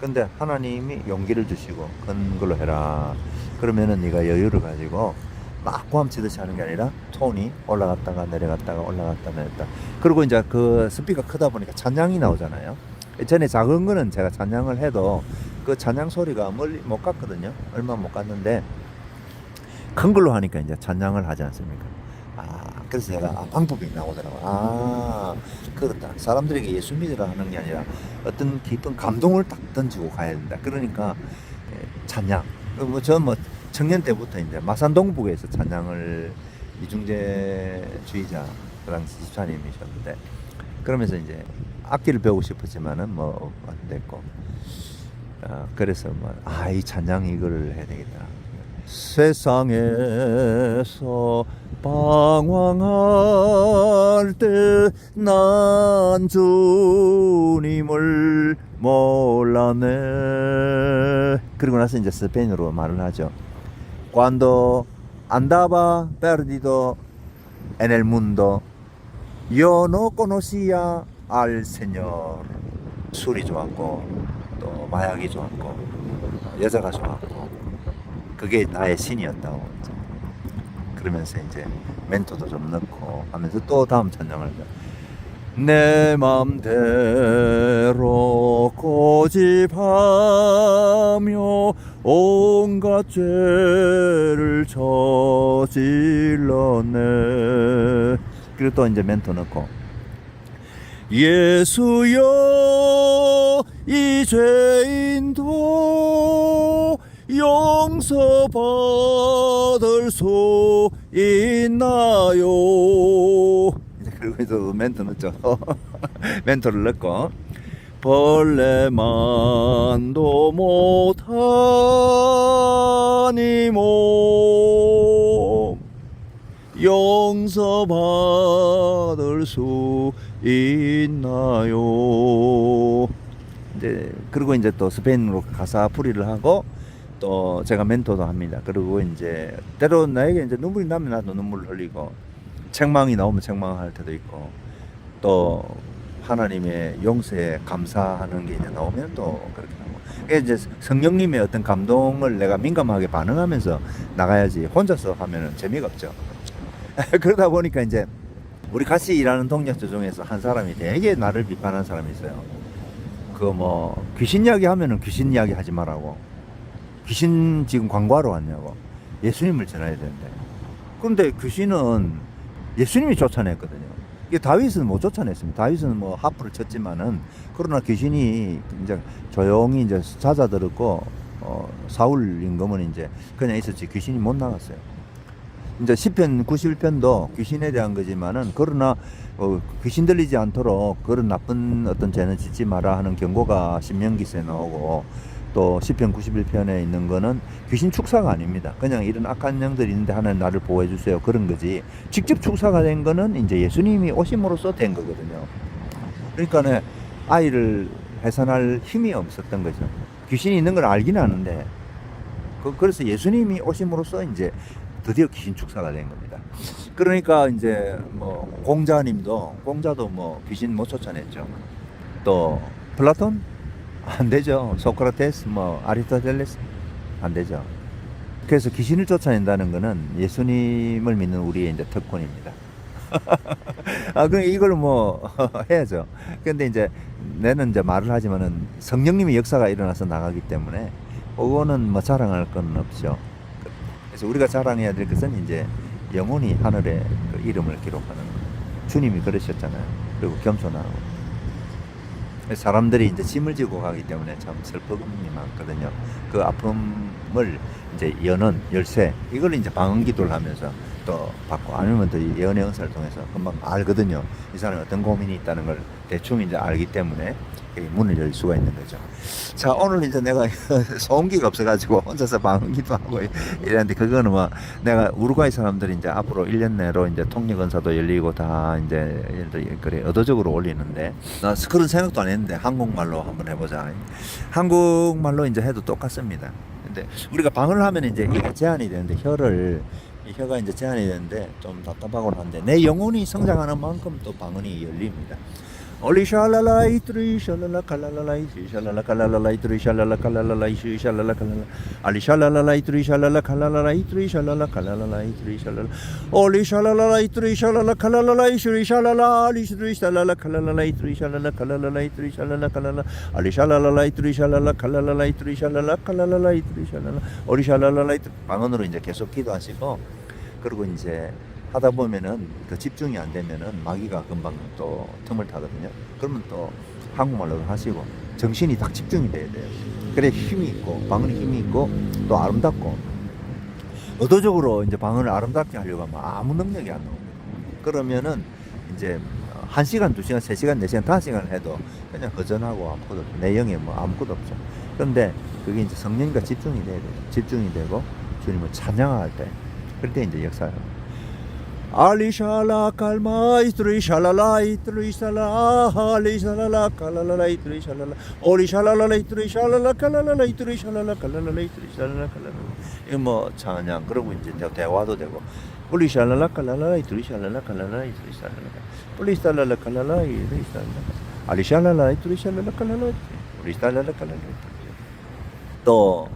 근데 하나님이 용기를 주시고 큰 걸로 해라. 그러면은 네가 여유를 가지고 막 고함치듯이 하는 게 아니라 톤이 올라갔다가 내려갔다가 올라갔다 내렸다. 그리고 이제 그 스피커 크다 보니까 찬양이 나오잖아요. 전에 작은 거는 제가 찬양을 해도 그 찬양 소리가 멀리 못 갔거든요. 얼마 못 갔는데 큰 걸로 하니까 이제 찬양을 하지 않습니까? 그래서 제가 방법이 나오더라고요. 그렇다. 사람들에게 예수 믿으라 하는 게 아니라 어떤 깊은 감동을 딱 던지고 가야 된다. 그러니까 찬양. 저 청년 때부터 이제 마산 동북에서 찬양을 이중재 주의자 그 당시 집사님이셨는데 그러면서 이제 악기를 배우고 싶었지만은 뭐 안 됐고 그래서 이 찬양 이거를 해야 되겠다. 세상에서 방황할 때 난 주님을 몰랐네. 그리고 나서 이제 스페인어로 말을 하죠. Cuando andaba perdido en el mundo, yo no conocía al Señor. 술이 좋았고, 또 마약이 좋았고, 여자가 좋았고, 그게 나의 신이었다고. 그러면서 이제 멘토도 좀 넣고 하면서 또 다음 찬양을 내 맘대로 고집하며 온갖 죄를 저질렀네. 그리고 또 이제 멘토 넣고 예수여 이 죄인도 용서받을 수 있나요? 그리고 이제 멘토 넣죠. 멘토를 넣고 벌레만도 못하니 몸 용서받을 수 있나요? 이제 그리고 이제 또 스페인어로 가사 풀이를 하고 또 제가 멘토도 합니다. 그리고 이제 때로 나에게 이제 눈물이 나면 나도 눈물을 흘리고 책망이 나오면 책망할 때도 있고 또 하나님의 용서에 감사하는 게 이제 나오면 또 그렇게 나오고 이게 이제 성령님의 어떤 감동을 내가 민감하게 반응하면서 나가야지 혼자서 하면은 재미가 없죠. 그러다 보니까 이제 우리 같이 일하는 동력자 중에서 한 사람이 되게 나를 비판하는 사람이 있어요. 그 뭐 귀신 이야기 하면은 귀신 이야기 하지 말라고. 귀신 지금 광고하러 왔냐고. 예수님을 전해야 되는데. 그런데 귀신은 예수님이 쫓아냈거든요. 이게 다윗은 못 쫓아냈습니다. 다윗은 뭐 하프를 쳤지만은 그러나 귀신이 이제 조용히 이제 잦아들었고 사울 임금은 이제 그냥 있었지 귀신이 못 나갔어요. 이제 시편 91편도 귀신에 대한 거지만은 그러나 귀신 들리지 않도록 그런 나쁜 어떤 죄는 짓지 마라 하는 경고가 신명기서에 나오고 또 시편 91편에 있는 거는 귀신 축사가 아닙니다. 그냥 이런 악한 영들이 있는데 하나님 나를 보호해 주세요 그런 거지 직접 축사가 된 거는 이제 예수님이 오심으로써 된 거거든요. 그러니까 아이를 해산할 힘이 없었던 거죠. 귀신이 있는 걸 알긴 아는데 그래서 예수님이 오심으로써 이제 드디어 귀신 축사가 된 겁니다. 그러니까 이제 뭐 공자도 뭐 귀신 못 쫓아냈죠. 또 플라톤 안 되죠. 소크라테스 뭐 아리스토텔레스 안 되죠. 그래서 귀신을 쫓아낸다는 거는 예수님을 믿는 우리의 이제 특권입니다. 그럼 이걸 뭐 해야죠. 근데 이제 내는 이제 말을 하지만은 성령님의 역사가 일어나서 나가기 때문에 그거는 뭐 자랑할 건 없죠. 그래서 우리가 자랑해야 될 것은 이제 영원히 하늘에 그 이름을 기록하는 거. 주님이 그러셨잖아요. 그리고 겸손하고. 사람들이 이제 짐을 지고 가기 때문에 참 슬픔이 많거든요. 그 아픔을 이제 여는 열쇠, 이걸 이제 방언기도를 하면서 또 받고 아니면 또 예언의 은사를 통해서 금방 알거든요. 이 사람이 어떤 고민이 있다는 걸 대충 이제 알기 때문에 문을 열 수가 있는 거죠. 자, 오늘 이제 내가 소음기가 없어가지고 혼자서 방언기도 하고 이랬는데 그거는 뭐 내가 우루과이 사람들이 이제 앞으로 1년 내로 이제 통역은사도 열리고 다 이제 그래 의도적으로 올리는데 나 그런 생각도 안 했는데 한국말로 한번 해보자. 한국말로 이제 해도 똑같습니다. 근데 우리가 방언을 하면 이제 이게 제한이 되는데 혀가 이제 제한이 되는데 좀 답답하곤 한데 내 영혼이 성장하는 만큼 또 방언이 열립니다. 올리 샬랄라 이트리 샬랄라 칼랄라 이트리 샬랄라 칼랄라 이트리 샬랄라 칼랄라 이트리 샬랄라 칼랄라 알리 샬랄라 이트리 샬랄라 칼랄라 이트리 샬랄라 칼랄라 이트리 샬랄라 올리 샬랄라 이트리 샬랄라 칼랄라 이트리 샬랄라 알리 이트리 샬랄라 칼랄라 이트리 샬랄라 칼랄라 이트리 샬랄라 칼랄라 알리 샬랄라 이트리 샬랄라 칼랄라 이트리 샬랄라 칼랄라 이트리 샬랄라 올리 샬랄라 이트리 방언으로 이제 계속 기도하시고 그리고 이제 하다 보면은 그 집중이 안 되면은 마귀가 금방 또 틈을 타거든요. 그러면 또 한국말로 하시고 정신이 딱 집중이 돼야 돼요. 그래 힘이 있고 방언이 힘이 있고 또 아름답고 의도적으로 이제 방언을 아름답게 하려고 하면 아무 능력이 안 나옵니다. 그러면은 이제 1시간, 2시간, 3시간, 4시간, 5시간 해도 그냥 허전하고 아무것도 없죠. 내용에 뭐 아무것도 없죠. 그런데 그게 이제 성령과 집중이 돼야 돼요. 집중이 되고 주님을 찬양할 때 그럴 때 이제 역사를 알리샬라 칼마 이트리 샬랄라 이트리 샬라 알리샬라 칼랄라 이트리 샬랄라 올리샬랄라 이트리 샬랄라 칼랄라 이트리 샬랄라 칼랄라 이트리 샬랄라 칼랄라 이거 뭐 찬양 그러고 이제 대화도 되고 올리샬랄라 칼랄라 이트리 샬랄라 칼랄라 이트리 샬랄라 올리샬랄라 칼랄라 이트리 샬랄라 알리샬랄라 이트리 샬랄라 칼랄라 올리샬랄라 칼랄라 또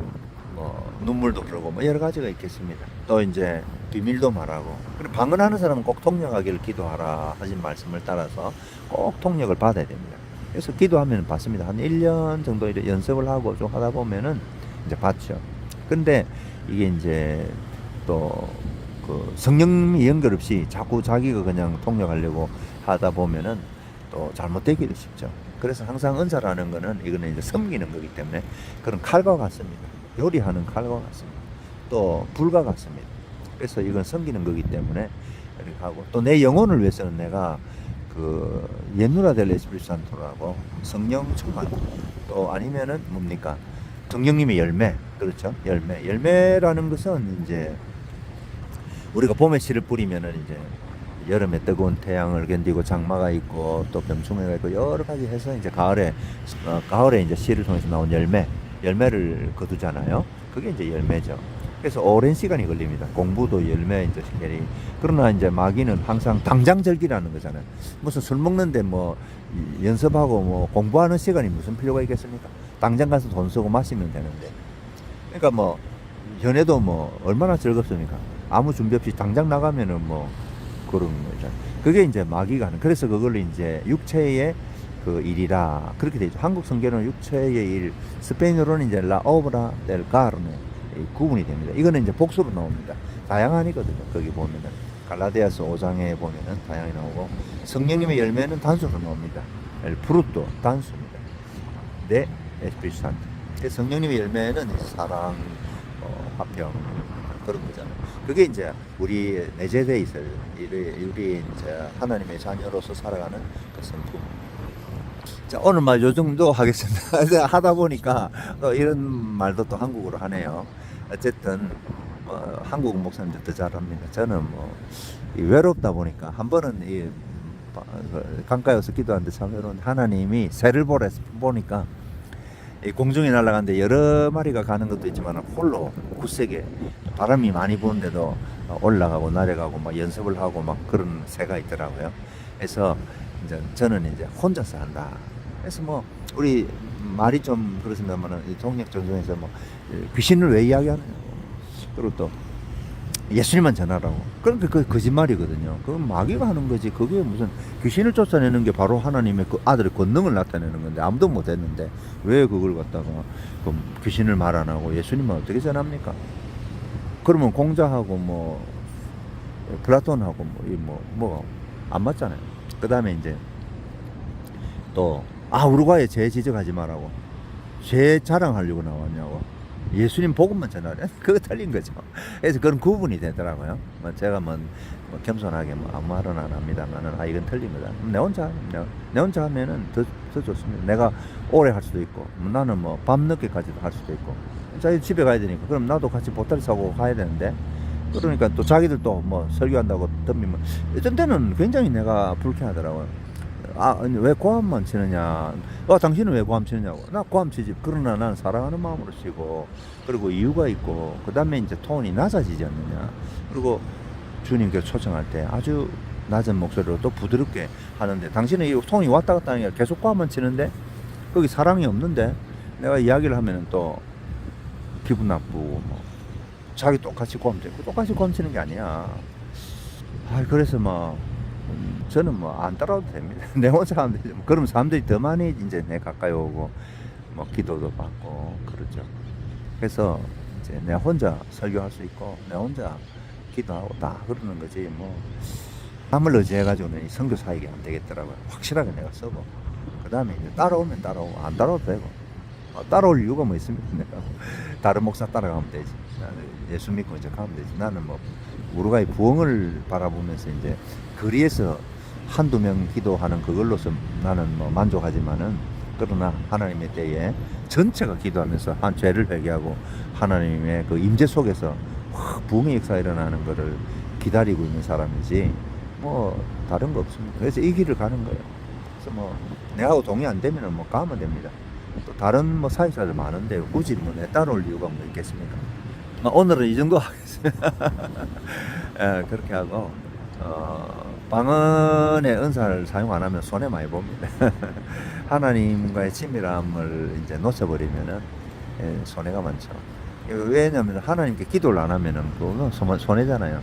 뭐 눈물도 그러고 뭐 여러 가지가 있겠습니다. 또 이제 비밀도 말하고. 그리고 방언하는 사람은 꼭 통역하기를 기도하라 하신 말씀을 따라서 꼭 통역을 받아야 됩니다. 그래서 기도하면 받습니다. 한 1년 정도 이렇게 연습을 하고 좀 하다 보면은 이제 받죠. 근데 이게 이제 또 그 성령이 연결 없이 자꾸 자기가 그냥 통역하려고 하다 보면은 또 잘못되기도 쉽죠. 그래서 항상 은사라는 거는 이거는 이제 섬기는 거기 때문에 그런 칼과 같습니다. 요리하는 칼과 같습니다. 또 불과 같습니다. 그래서 이건 섬기는 거기 때문에 이렇게 하고, 또 내 영혼을 위해서는 내가 그 옛누라 델 에스피리투 산토라고 성령 충만, 또 아니면은 뭡니까, 성령님의 열매, 그렇죠, 열매라는 것은 이제 우리가 봄에 씨를 뿌리면은 이제 여름에 뜨거운 태양을 견디고 장마가 있고 또 병충해가 있고 여러 가지 해서 이제 가을에 이제 씨를 통해서 나온 열매를 거두잖아요. 그게 이제 열매죠. 그래서 오랜 시간이 걸립니다. 공부도 열매 이제 시간이. 그러나 이제 마귀는 항상 당장절기라는 거잖아요. 무슨 술 먹는데 뭐 연습하고 뭐 공부하는 시간이 무슨 필요가 있겠습니까? 당장 가서 돈 쓰고 마시면 되는데. 그러니까 뭐 연애도 뭐 얼마나 즐겁습니까? 아무 준비 없이 당장 나가면은 뭐 그런 거죠. 그게 이제 마귀가 하는. 그래서 그걸 이제 육체의 그 일이라 그렇게 되죠. 한국 성경은 육체의 일, 스페인어로는 이제 라 오브라 델 카르네 구분이 됩니다. 이거는 이제 복수로 나옵니다. 다양하니거든요. 거기 보면은 갈라디아서 5장에 보면은 다양히 나오고, 성령님의 열매는 단수로 나옵니다. 엘 프루토 단수입니다. 네, 에스피리투 산토. 성령님의 열매는 사랑, 화평 그런 거잖아요. 그게 이제 우리 내재되어 있어요. 우리 이제 하나님의 자녀로서 살아가는 그 성품. 자, 오늘 말 요 정도 하겠습니다. 하다 보니까 또 이런 말도 또 한국어로 하네요. 어쨌든 한국 목사님들 더 잘합니다. 저는 뭐 외롭다 보니까 한 번은 이 강가에 와서 기도하는데 참 외로운데, 하나님이 새를 보니까 이 공중에 날아가는데 여러 마리가 가는 것도 있지만 홀로 굳세게 바람이 많이 부는데도 올라가고 내려가고 막 연습을 하고 막 그런 새가 있더라고요. 그래서 이제 저는 이제 혼자서 한다. 그래서 뭐 우리 말이 좀 그렇습니다만은 이 동력 전송에서 뭐 귀신을 왜 이야기하느냐, 그리고 또 예수님만 전하라고. 그러니까 그 거짓말이거든요. 그건 마귀가 하는 거지. 그게 무슨 귀신을 쫓아내는 게 바로 하나님의 그 아들의 권능을 나타내는 건데 아무도 못 했는데 왜 그걸 갖다가 그 귀신을 말 안 하고 예수님만 어떻게 전합니까? 그러면 공자하고 뭐 플라톤하고 뭐 안 맞잖아요. 그 다음에 이제 또 우루과이 죄 지적하지 말라고. 죄 자랑하려고 나왔냐고. 예수님 복음만 전하래. 그거 틀린 거죠. 그래서 그런 구분이 되더라고요. 제가 겸손하게 아무 말은 안 합니다만은 이건 틀린 거다. 내 혼자 하면은 더 좋습니다. 내가 오래 할 수도 있고, 나는 뭐 밤늦게까지도 할 수도 있고. 자기 집에 가야 되니까 그럼 나도 같이 보따리 싸고 가야 되는데, 그러니까 또 자기들도 뭐 설교한다고 덤비면 어떤 때는 굉장히 내가 불쾌하더라고요. 왜 고함만 치느냐, 당신은 왜 고함 치느냐고. 나 고함 치지. 그러나 나는 사랑하는 마음으로 치고, 그리고 이유가 있고, 그 다음에 이제 톤이 낮아지지 않느냐. 그리고 주님께 초청할 때 아주 낮은 목소리로 또 부드럽게 하는데, 당신은 이 톤이 왔다 갔다 하는 게 계속 고함만 치는데 거기 사랑이 없는데 내가 이야기를 하면은 또 기분 나쁘고, 뭐 자기 똑같이 고함 치고 똑같이 고함 치는 게 아니야. 그래서 저는 안 따라와도 됩니다. 내 혼자 하면 되죠. 그럼 사람들이 더 많이 이제 내 가까이 오고, 기도도 받고, 그렇죠. 그래서 이제 내 혼자 설교할 수 있고, 내 혼자 기도하고 다 그러는 거지, 남을 의지해가지고는 이 선교 사역이 안 되겠더라고요. 확실하게 내가 쓰고. 그 다음에 이제 따라오면 따라오고, 안 따라와도 되고. 따라올 이유가 뭐 있습니까? 내가 다른 목사 따라가면 되지. 예수 믿고 이제 가면 되지. 나는 우루과이 부흥을 바라보면서 이제 거리에서 한두 명 기도하는 그걸로서 나는 만족하지만은, 그러나 하나님의 때에 전체가 기도하면서 한 죄를 회개하고 하나님의 그 임재 속에서 부흥의 역사가 일어나는 것을 기다리고 있는 사람이지 다른 거 없습니다. 그래서 이 길을 가는 거예요. 그래서 내하고 동의 안 되면은 가면 됩니다. 또 다른 사역자들 많은데 굳이 내 따라올 이유가 있겠습니까? 오늘은 이 정도 하겠습니다. 그렇게 하고, 방언의 은사를 사용 안 하면 손해 많이 봅니다. 하나님과의 친밀함을 이제 놓쳐버리면은 손해가 많죠. 왜냐하면 하나님께 기도를 안 하면은 그건 손해잖아요.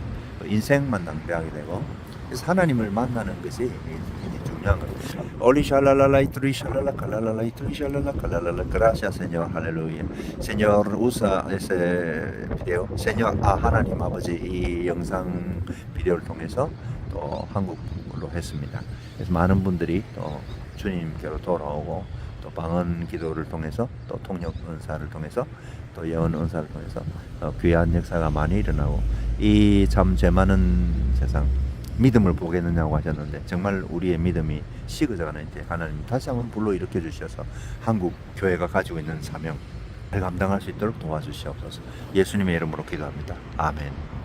인생만 낭비하게 되고, 그래서 하나님을 만나는 것이 굉장히 중요한 거예요. Oli shalala itri shalala kalala itri shalala kalala. Gracias Señor, aleluya. Señor, usa ese 비디오. Señor, 하나님 아버지 이 영상 비디오를 통해서 또 한국어로 했습니다. 그래서 많은 분들이 또 주님께로 돌아오고, 또 방언 기도를 통해서, 또 통역 은사를 통해서, 또 예언 은사를 통해서 귀한 역사가 많이 일어나고, 이 참 죄 많은 세상 믿음을 보겠느냐고 하셨는데, 정말 우리의 믿음이 식어져가는 이제 하나님 다시 한번 불러일으켜 주셔서 한국 교회가 가지고 있는 사명 잘 감당할 수 있도록 도와주시옵소서. 예수님의 이름으로 기도합니다. 아멘.